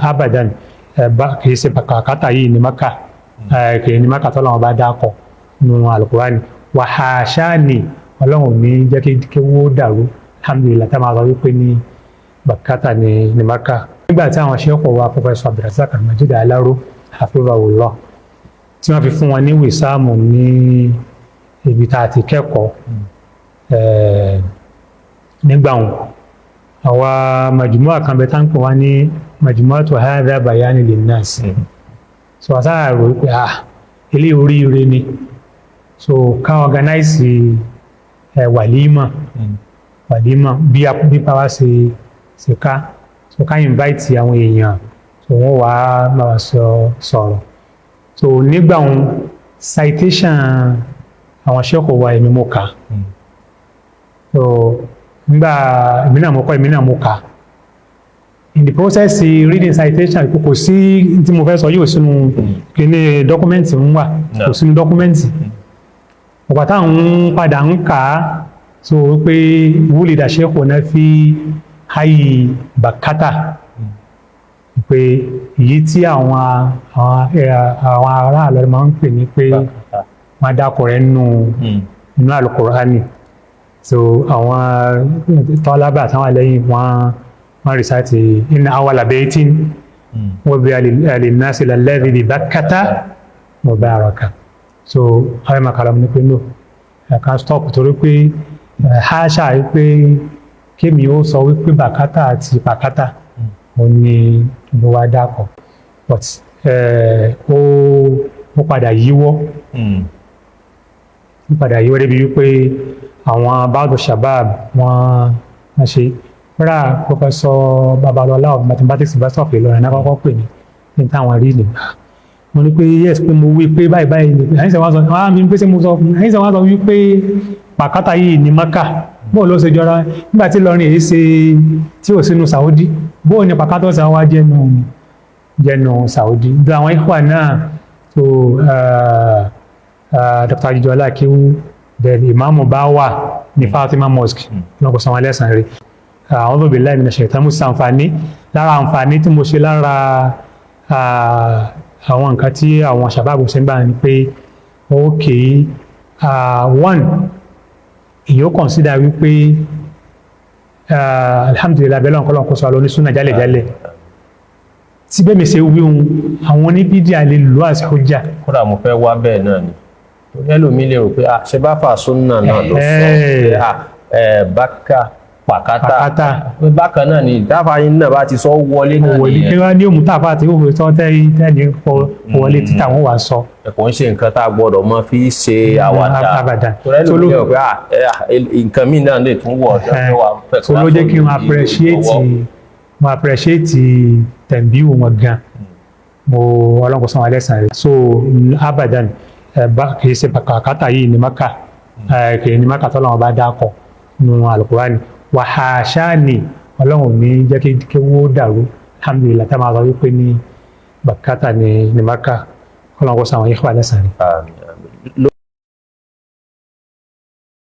abadan kì í ṣe bàkátà yìí ní Mákà kì í ní Mákà tọ́lọ́run bá dákọ̀ nínú Al-Qur'ani wa hashani ọlọ́run ní jẹ́ kí wó dàrú alhamdulillah tá a máa sọ wípé ní bàkátà ní Mákà. nígbà tí àwọn ṣẹ́kọ̀ wa Professor Abdulrasaq Al-Majid Alaro hafizahullah tí wọ́n fi fún wọn ní wìsáàmù ní ibi tá a ti kẹ́kọ̀ọ́ nígbà wọn àwa majumua kan bẹ tán pè wá ní majumuatu hadha bayani linnas so àtàrà rò pé ilé oríire ni so ká organize wàlímà bí pàwá ṣe ká so ká invite àwọn èèyàn so wọ́n wá máa sọ̀rọ̀ so nígbà wọn citation àwọn ṣẹ́kọ̀ọ́ wa èmi mo kà so nígbà èmi náà mo kà in the process reading citation kò sí tí mo fẹ́ sọ yóò sínú kíní dọ́kúmẹ́ǹtì ń wà kò sínú dọ́kúmẹ́ǹtì ọ̀pá táwọn padà ń kà á so pé wúlìdà ṣẹ́kọ̀ọ́ náà fi hayi bàkátà pé èyí tí àwọn ará àlọ́ máa ń pè ní pé máa dákọ̀ rẹ̀ nínú Al-Qur'ani so àwọn tọ́lábà táwọn lẹ́yìn wọ́n recite inna awwala baytin wudi'a linnasi lalladhi bi Bakkata mubaraka so àwọn ìmọ̀kàlà ní pé no ẹ̀ka stop torí pé haṣà wípé kémi ó sọ wípé bàkátà àti pàkátà ó ní ló wá dákọ̀ but ó padà yíwọ́ débi wípé àwọn báàdù shabab wọ́n ṣe rà Professor Babalọlá of mathematics university of Ìlọrin náà kọ́kọ́ pè ní táwọn rí ni mo ní pé yes pé mo wí pé báyìí ni àyíṣẹ́ wọn sọ mi pé ṣé mo sọ àyíṣẹ́ wọn sọ wípé pàkátà yìí ní Mákà bóò ló ṣe jọra nígbà tí Ìlọrin èyí ṣe tí ò sínú Saudi bóò ní pàkátà ọ̀sán wá jẹ́nu Saudi bí àwọn ìkwà náà so Dr. Ajijola Akewu then Imamu bá wà ní Fatima Mosque lọ́kọ̀ sanwó ẹlẹ́sàn rí àwọn olóògbé láìmí náà ṣètò àmúṣe àǹfààní lára àǹfààní tí mo ṣe lára àwọn nǹkan tí àwọn ṣàbábù ṣe ń gbà ní pé okay one èyí ó consider wípé alhamdulillah abẹ́lẹ́ ọ̀kọ́lọ́ kó sọ àlọ́ ní súnà jálẹ̀jálẹ̀ tí bẹ́ẹ̀ mi ṣe wíhun àwọn oníbídíà lè lò àti hujja. kódà mo fẹ́ wá bẹ́ẹ̀ náà ni ẹlòmíì lè rò pé ṣe bá fà súnà náà ló sọ bákà pàkátà bákan náà ni dáfà yín náà bá ti sọ wọlé náà nìyẹn. kí wọ́n ní òmù táfà àti òmù tó tẹ́lẹ̀ wọlé títà wọn wà sọ. ẹ̀kọ́ ń ṣe nǹkan tá a gbọ́dọ̀ mọ fi ṣe àwàdà tó ẹlòmíì lè rò pé nǹkan míì náà lè tún wọ̀ ọ̀dọ́ wa fẹ́ tó ló jẹ́ kí wọ́n appreciate tẹ̀m̀bíwò wọn gan mo ọlọ́nkọ sanwó alẹ́sàn rẹ̀ so abadan kì í ṣe bàkátà yìí ní Mákà kì í ní Mákà tọ́lọ́run bá dákọ̀ nínú Al-Qur'ani wa hashani ọlọ́run ní jẹ́ kí wó dàrú alhamdulillah tá a máa sọ wípé ní bàkátà ní Mákà ọlọ́nkọ sanwó yìí wà lẹ́sàn rẹ̀.